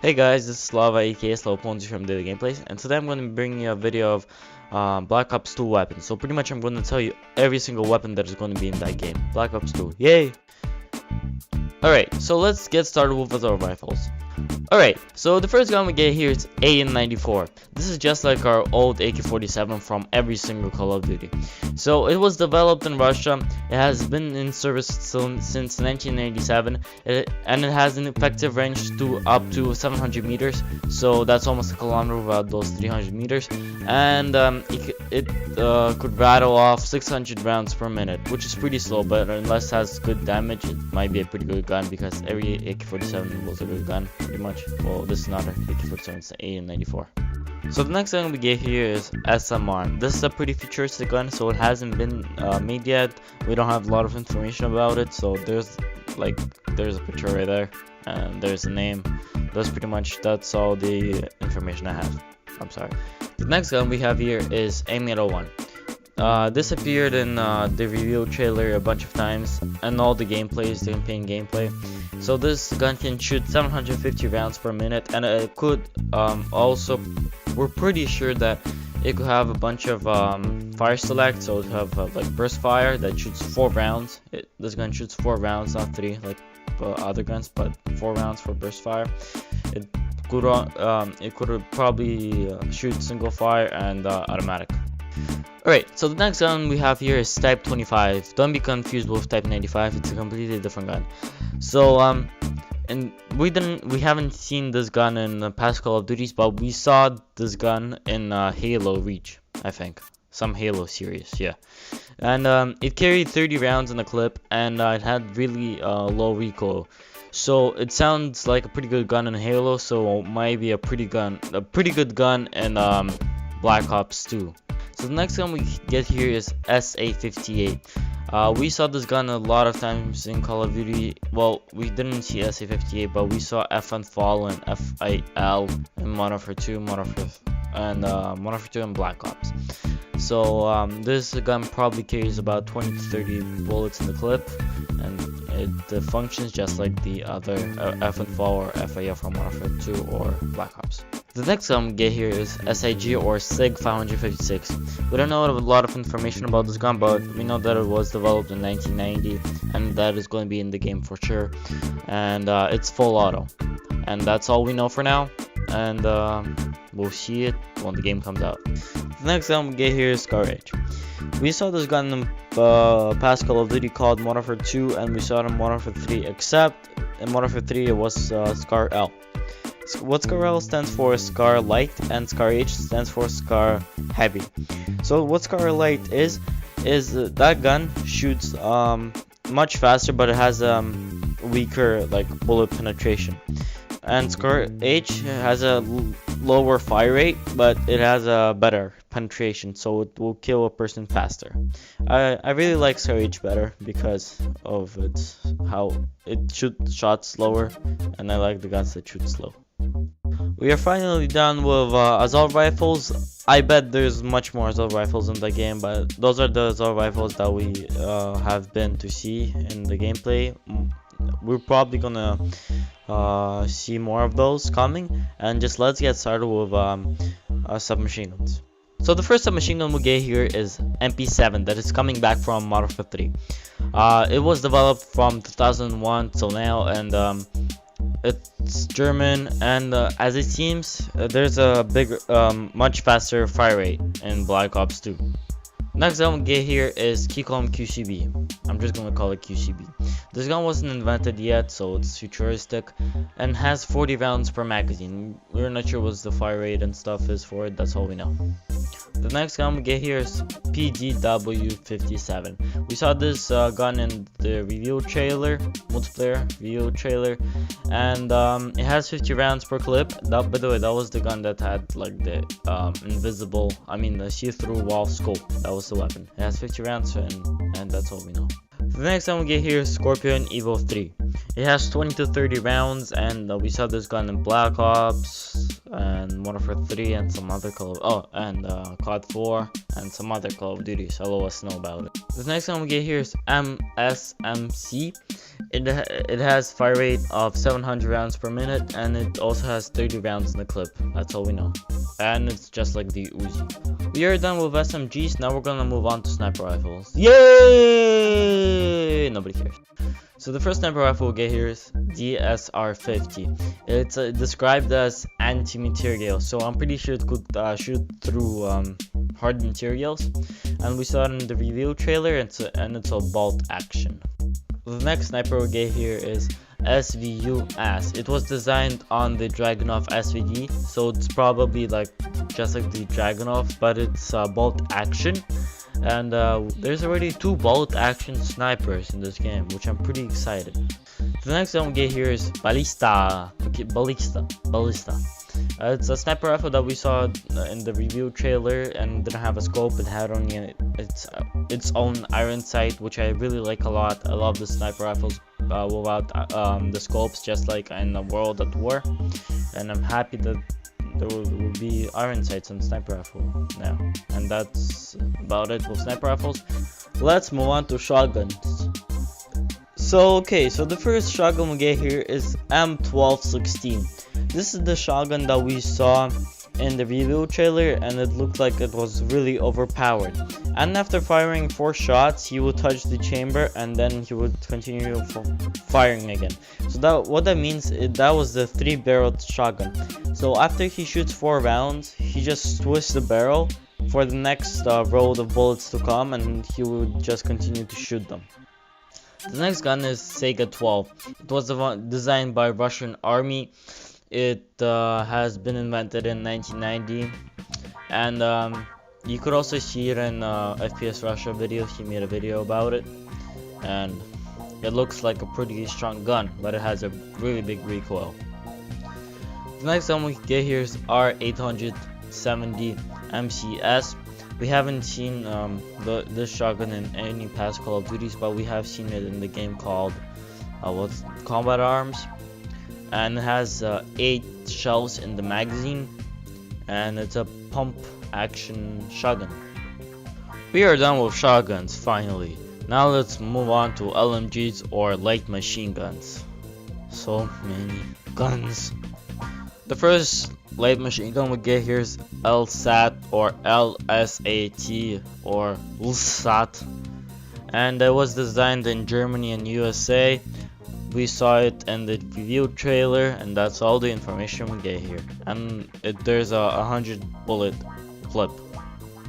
Hey guys, this is Lava aka Slowponzi from TheDailygameplays, and today I'm going to be bringing you a video of Black Ops 2 weapons. So pretty much I'm going to tell you every single weapon that is going to be in that game. Black Ops 2, yay! Alright, so let's get started with our rifles. Alright, so the first gun we get here is AN-94. This is just like our old AK-47 from every single Call of Duty. So it was developed in Russia, it has been in service since 1997, and it has an effective range to up to 700 meters, so that's almost a kilometer without those 300 meters, and it could rattle off 600 rounds per minute, which is pretty slow, but unless it has good damage, it might be a pretty good gun, because every AK-47 was a good gun, pretty much. Well, this is not an AK-47, it's an AN-94. So the next gun we get here is SMR. This is a pretty futuristic gun, so it hasn't been made yet. We don't have a lot of information about it, so there's a picture right there, and there's a name. That's all the information I have. I'm sorry. The next gun we have here is AM-801. This appeared in the review trailer a bunch of times, and all the gameplays, the campaign gameplay. So this gun can shoot 750 rounds per minute, and it could also, we're pretty sure that it could have a bunch of fire select, so it have like burst fire that shoots 4 rounds. This gun shoots 4 rounds, not 3 like other guns, but 4 rounds for burst fire. It could probably shoot single fire and automatic. Alright, so the next gun we have here is Type 25. Don't be confused with Type 95, it's a completely different gun. So and we haven't seen this gun in the past Call of Duties, but we saw this gun in Halo Reach, I think. Some Halo series, yeah. And it carried 30 rounds in the clip, and it had really low recoil. So it sounds like a pretty good gun in Halo, so it might be a pretty good gun in Black Ops 2. So the next gun we get here is SA-58. We saw this gun a lot of times in Call of Duty. Well, we didn't see SA-58, but we saw FN Fallen, FIL, and Modern Warfare 2, Modern Warfare 2 and Black Ops. So this gun probably carries about 20 to 30 bullets in the clip, and it functions just like the other FN Fall or FIL from Modern Warfare 2 or Black Ops. The next gun we get here is SIG or SIG 556. We don't know a lot of information about this gun, but we know that it was developed in 1990 and that is going to be in the game for sure. And it's full auto. And that's all we know for now. And we'll see it when the game comes out. The next gun we get here is Scar H. We saw this gun in past Call of Duty called Modern Warfare 2, and we saw it in Modern Warfare 3, except in Modern Warfare 3 it was Scar L. What Scar L stands for is Scar Light, and Scar H stands for Scar Heavy. So what Scar Light is that gun shoots much faster, but it has weaker like bullet penetration. And Scar H has a lower fire rate, but it has a better penetration, so it will kill a person faster. I really like Scar H better because of how it shoots shots slower, and I like the guns that shoot slow. We are finally done with assault rifles. I bet there's much more assault rifles in the game, but those are the assault rifles that we have been to see in the gameplay. We're probably gonna see more of those coming, and just let's get started with submachine guns. So the first submachine gun we get here is MP7 that is coming back from Modern Warfare 3. It was developed from 2001 till now, and it's German, and as it seems, there's a much faster fire rate in Black Ops 2. Next gun we get here is Keycom QCB. I'm just gonna call it QCB. This gun wasn't invented yet, so it's futuristic, and has 40 rounds per magazine. We're not sure what the fire rate and stuff is for it, that's all we know. The next gun we get here is PGW57. We saw this gun in the review trailer, multiplayer review trailer, and it has 50 rounds per clip. By the way, that was the gun that had like the the see-through wall scope. That was the weapon. It has 50 rounds, and that's all we know. The next one we get here is Scorpion Evo 3. It has 20 to 30 rounds, and we saw this gun in Black Ops and Modern Warfare 3 and some other COD 4 and some other Call of Duty. So let us know about it. The next one we get here is MSMC. It has fire rate of 700 rounds per minute, and it also has 30 rounds in the clip. That's all we know. And it's just like the Uzi. We are done with SMGs. Now we're gonna move on to sniper rifles. Yay! Nobody cares. So the first sniper rifle we'll get here is DSR-50. It's described as anti-material, so I'm pretty sure it could shoot through hard materials. And we saw it in the reveal trailer, and it's a bolt action. The next sniper we'll get here is SVU-AS. It was designed on the Dragunov SVD, so it's probably just like the Dragunov, but it's bolt action. And there's already 2 bolt action snipers in this game, which I'm pretty excited. The next one we get here is Ballista. Okay, Ballista. It's a sniper rifle that we saw in the review trailer, and didn't have a scope. It had only its own iron sight, which I really like a lot. I love the sniper rifles without the scopes, just like in the World at War. And I'm happy that there will be iron sights on sniper rifle now. And that's about it with sniper rifles. Let's move on to shotguns. So the first shotgun we get here is M1216. This is the shotgun that we saw in the review trailer, and it looked like it was really overpowered. And after firing 4 shots, he would touch the chamber, and then he would continue firing again. So what that means is that was the 3-barreled shotgun. So after he shoots 4 rounds, he just twists the barrel for the next row of bullets to come, and he would just continue to shoot them. The next gun is Sega 12. It was designed by Russian Army. It has been invented in 1990, and you could also see it in FPS Russia video. He made a video about it, and it looks like a pretty strong gun, but it has a really big recoil. The next one we get here is R870 MCS. We haven't seen this shotgun in any past Call of Duties, but we have seen it in the game called Combat Arms. And it has 8 shells in the magazine, and it's a pump action shotgun. We are done with shotguns finally. Now let's move on to LMGs, or light machine guns. So many guns. The first light machine gun we get here is LSAT, or LSAT, or LSAT, and it was designed in Germany and USA. We saw it in the review trailer, and that's all the information we get here. And there's a 100 bullet clip.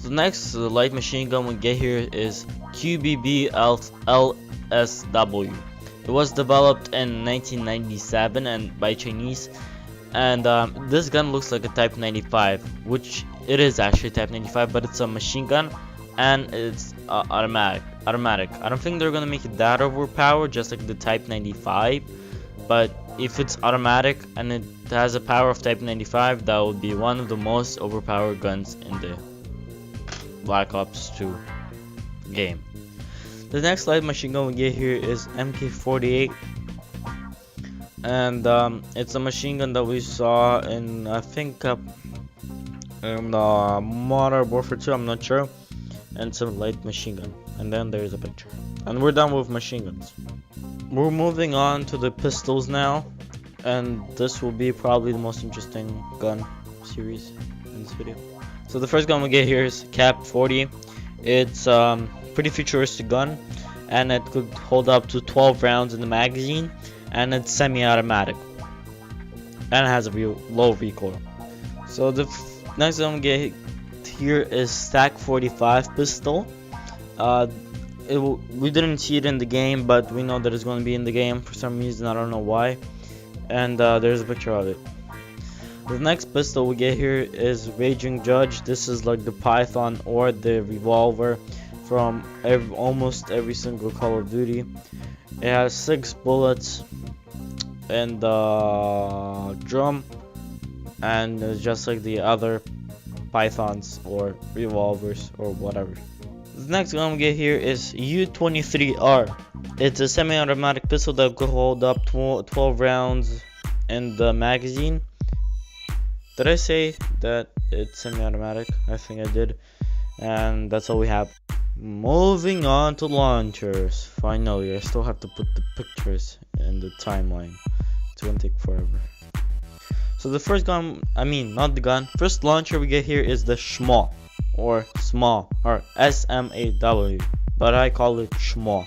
The next light machine gun we get here is QBB LSW. It was developed in 1997 and by Chinese, and this gun looks like a Type 95, which it is actually Type 95, but it's a machine gun and it's automatic. I don't think they're gonna make it that overpowered, just like the Type 95, but if it's automatic and it has a power of Type 95, that would be one of the most overpowered guns in the Black Ops 2 game. The next light machine gun we get here is MK48, and it's a machine gun that we saw in, I think, in Modern Warfare 2, I'm not sure. And it's a light machine gun, and then there's a picture, and we're done with machine guns. We're moving on to the pistols now, and this will be probably the most interesting gun series in this video. So the first gun we get here is Cap 40. It's pretty futuristic gun, and it could hold up to 12 rounds in the magazine, and it's semi-automatic, and it has a low recoil. So the next gun we get here is Stack 45 pistol. We didn't see it in the game, but we know that it's going to be in the game for some reason. I don't know why. And there's a picture of it. The next pistol we get here is Raging Judge. This is like the Python or the revolver from almost every single Call of Duty. It has 6 bullets in the drum, and it's just like the other Pythons or revolvers or whatever. The next gun we get here is U23R. It's a semi-automatic pistol that could hold up 12 rounds in the magazine. Did I say that it's semi-automatic? I think I did. And that's all we have. Moving on to launchers. Finally, I still have to put the pictures in the timeline. It's gonna take forever. So the first gun, not the gun. First launcher we get here is the SMAW, or small, or SMAW, but I call it SMAW.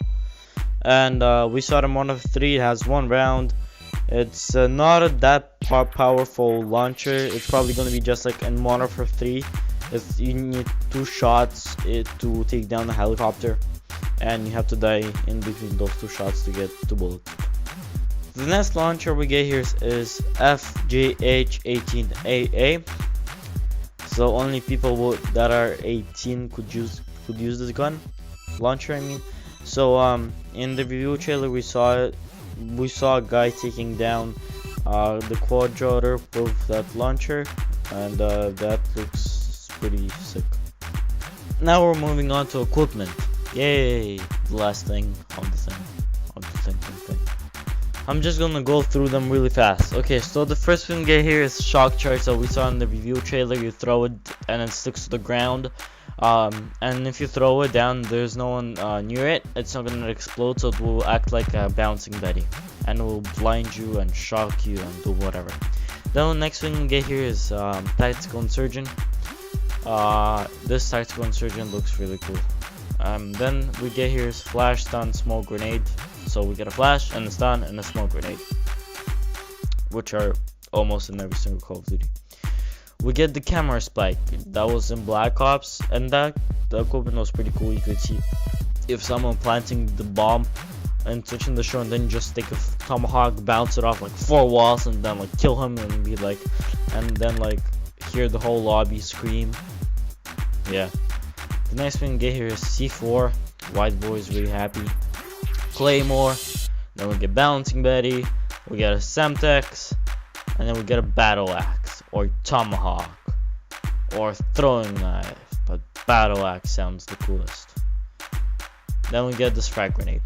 And we saw the Model 3. It has 1 round. It's not that powerful launcher. It's probably gonna be just like in Modern Warfare 3. You need 2 shots to take down the helicopter, and you have to die in between those 2 shots to get 2 bullets. The next launcher we get here is FGH-18AA. So only people that are 18 could use this gun launcher. So in the review trailer we saw a guy taking down the quadrotor with that launcher, and that looks pretty sick. Now we're moving on to equipment. Yay! The last thing of the thing. I'm just gonna go through them really fast. Okay, so the first thing we get here is shock charge that we saw in the review trailer. You throw it and it sticks to the ground. And if you throw it down, there's no one near it, it's not gonna explode, so it will act like a bouncing Betty, and it will blind you and shock you and do whatever. Then the next thing we get here is tactical insurgent. This tactical insurgent looks really cool. Then we get here is flash, stun, smoke grenade. So we get a flash and a stun and a smoke grenade, which are almost in every single Call of Duty. We get the camera spike that was in Black Ops, and the equipment was pretty cool. You could see if someone planting the bomb and switching the shot, and then just take a tomahawk, bounce it off like 4 walls, and then like kill him and be like, and then like hear the whole lobby scream. Yeah. The next thing we get here is C4. White boy is really happy. Claymore. Then we get balancing Betty. We get a Semtex, and then we get a battle axe or tomahawk or throwing knife, but battle axe sounds the coolest. Then we get this frag grenade.